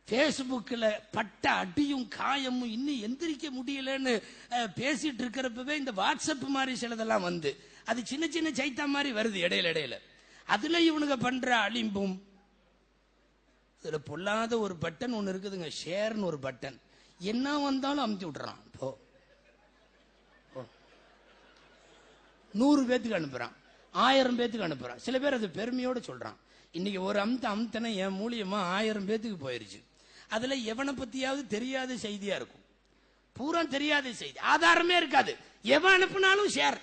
பேஸ்புக்ல பட்ட அடியும் காயமும் இன்னும் எந்திரிக்க முடியலன்னு பேசிட்டு இருக்கிறப்பவே இந்த வாட்ஸ்அப் மாதிரி சிலதெல்லாம் வந்து அது சின்ன சின்ன சைத்தா மாதிரி வருது இடையில. அதுல இவனுங்க பண்ற அலிம்பும். இதுல பொல்லாத ஒரு பட்டன் ஒண்ணு இருக்குதுங்க, ஷேர்னு ஒரு பட்டன். என்ன வந்தாலும் அமுத்தி விட்டுறான். போ 100 பேத்துக்கு அனுப்புறான், 1000 பேத்துக்கு அனுப்புறான். சில பேர் அது பெருமையோடு சொல்றான். இன்னைக்கு ஒரு அமுத்தனை என் மூலியமா 1000 பேத்துக்கு போயிருச்சு. அதுல எவனை பத்தியாவது தெரியாத செய்தியா இருக்கும், பூரா தெரியாத செய்தி, ஆதாரமே இருக்காது. எவன் அனுப்புனாலும் ஷேர்,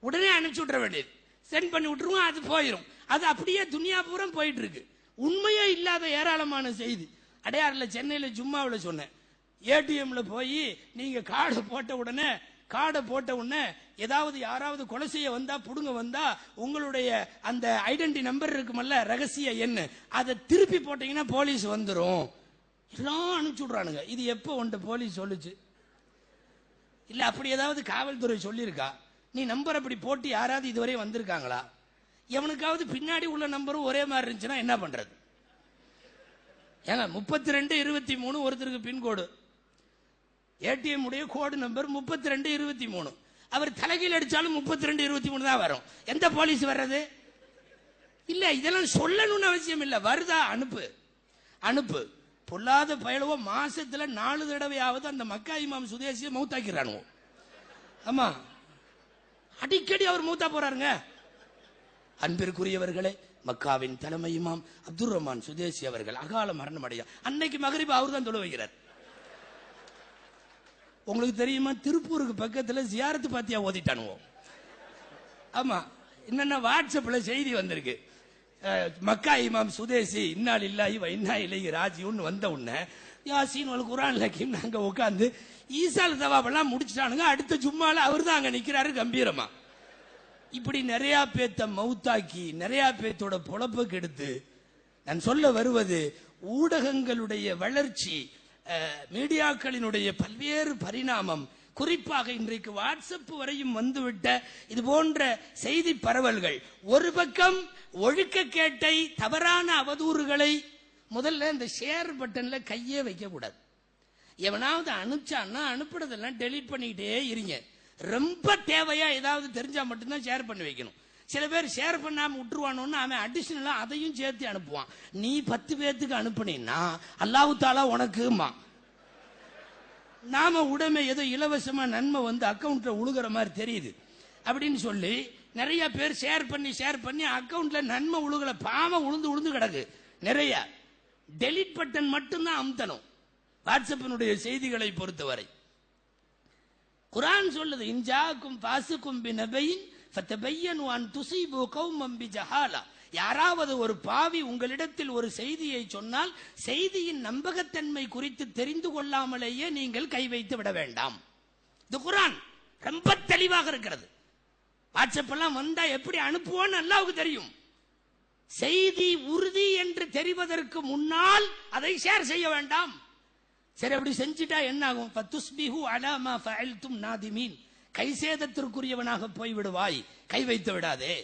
உடனே அனுப்பிச்சு விட்ற வேண்டியது, சென்ட் பண்ணி விட்டுருவோம், அது போயிடும். அது அப்படியே துனியா பூரா போயிட்டு இருக்கு. உண்மையே இல்லாத ஏராளமான செய்தி. அடையாறுல சென்னையில ஜும்மாவில் சொன்னேன், ஏடிஎம்ல போய் நீங்க கார்டை போட்ட உடனே ஏதாவது யாராவது கொலை செய்ய வந்தா புடுங்க வந்தா உங்களுடைய அந்த ஐடென்டி நம்பர் இருக்குமல்ல, ரகசிய எண், அதை திருப்பி போட்டீங்கன்னா போலீஸ் வந்துடும். எல்லாம் அனுப்பிச்சு விடுறானுங்க. இது எப்போ உன்ட்ட போலீஸ் சொல்லுச்சு? இல்ல அப்படி ஏதாவது காவல்துறை சொல்லியிருக்கா? நீ நம்பர் அப்படி போட்டு யாராவது இதுவரை வந்திருக்காங்களா? எவனுக்காவது பின்னாடி உள்ள நம்பரும் ஒரே மாதிரி இருந்துச்சுன்னா என்ன பண்றது? ஏங்க 3223 ஒருத்தருக்கு பின்கோடு, ஏடிஎம் உடைய கோடு நம்பர் 3223. அவர் தலைகீழ் அடிச்சாலும் 3223 தான் வரும். எந்த போலீஸ் வர்றது? இல்ல இதெல்லாம் சொல்லணும்னு அவசியம் இல்ல, வருதா அனுப்பு. பொல்லாத பயலுவோ மாசத்துல 4 தடவையாவது அந்த மக்கா இமாம் சுதேசியை மௌத்தாக்கிறானுவோ. ஆமா, அடிக்கடி அவர் மௌத்தா போறாருங்க. அன்பிற்குரியவர்களே, மக்காவின் தலைமை இமாம் அப்துல் ரஹ்மான் சுதேசி அவர்கள் அகால மரணம் அடைய அன்னைக்கு மகரிப் அவர் தான் தொழ வைக்கிறார். உங்களுக்கு தெரியுமா, திருப்பூருக்கு பக்கத்துல ஜியாரத்து பாத்தியா ஓதிட்டானுவோம். ஆமா, என்னன்னா வாட்ஸ்அப்ல செய்தி வந்திருக்கு, மக்கா இமாம் சுதேசி இன்னா லில்லாஹி வ இன்னா இலைஹி ராஜிஊன் வந்த உடனே யாசீன் வல் குர்ஆன் ஹக்கீம் நாங்க உட்கார்ந்து ஈசால் தவாபெல்லாம் முடிச்சிட்டானுங்க. அடுத்த ஜும்மால அவர் தான் அங்க நிக்கிறாரு கம்பீரமா. இப்படி நிறைய பேத்த மௌத்தாக்கி நிறைய பேத்தோட பொழப்புக்கு எடுத்து நான் சொல்ல வருவது, ஊடகங்களுடைய வளர்ச்சி, மீடியாக்களினுடைய பல்வேறு பரிணாமம், குறிப்பாக இன்றைக்கு வாட்ஸ்அப் வரையும் வந்துவிட்ட இது போன்ற செய்தி பரவல்கள், ஒரு பக்கம் ஒழுக்கக்கேட்டை, தவறான அவதூறுகளை, முதல்ல இந்த ஷேர் பட்டன்ல கையே வைக்க கூடாது. எவனாவது அனுப்பிச்சான்னா அனுப்புறதெல்லாம் டெலீட் பண்ணிக்கிட்டே இருங்க. ரொம்ப தேவையா ஏதாவது தெரிஞ்சா மட்டும்தான் ஷேர் பண்ணி வைக்கணும். சில பேர் ஷேர் பண்ணாம விட்டுருவானோன்னு அவன் அடிஷனலா அதையும் சேர்த்து அனுப்புவான். நீ 10 பேத்துக்கு அனுப்புனீன்னா அல்லாஹ் தாலா உனக்குமா, நாம உடமை ஏதோ இலவசமா நன்மை வந்து அக்கௌண்ட்ல உழுகிற மாதிரி தெரியுது அப்படின்னு சொல்லி நிறைய பேர் ஷேர் பண்ணி அக்கௌண்ட்ல நன்மை உழுகல, பாவம் உழுந்து கிடக்கு நிறைய. டெலிட் பட்டன் மட்டும்தான் அமுத்தணும் வாட்ஸ்அப்பினுடைய செய்திகளை பொறுத்தவரை. குர்ஆன் சொல்லுது, இன்ஜாக்கும் பாசுக்கும் பினபையின் ஃபதபையனு அன் துஸீபு கௌமம் பிஜஹாலா. யாராவது ஒரு பாவி உங்களிடத்தில் ஒரு செய்தியை சொன்னால் செய்தியின் நம்பகத்தன்மை குறித்து தெரிந்து கொள்ளாமலேயே நீங்கள் கை வைத்து விட வேண்டாம். இது குர்ஆன் ரொம்ப தெளிவாக இருக்கிறது. வாட்ஸ்அப் எல்லாம் வந்தா எப்படி அனுப்புவோன்னு அல்லாஹ்வுக்கு தெரியும். செய்தி உறுதி என்று தெரிவதற்கு முன்னால் அதை ஷேர் செய்ய வேண்டாம். சரி, அப்படி செஞ்சிட்டா என்ன ஆகும்? ஃபதுஸ்பிஹு அலா மா ஃபஅல்தும் நாதிமீன். கை சேதத்திற்குரியவனாக போய் விடுவாய், கை வைத்து விடாதே.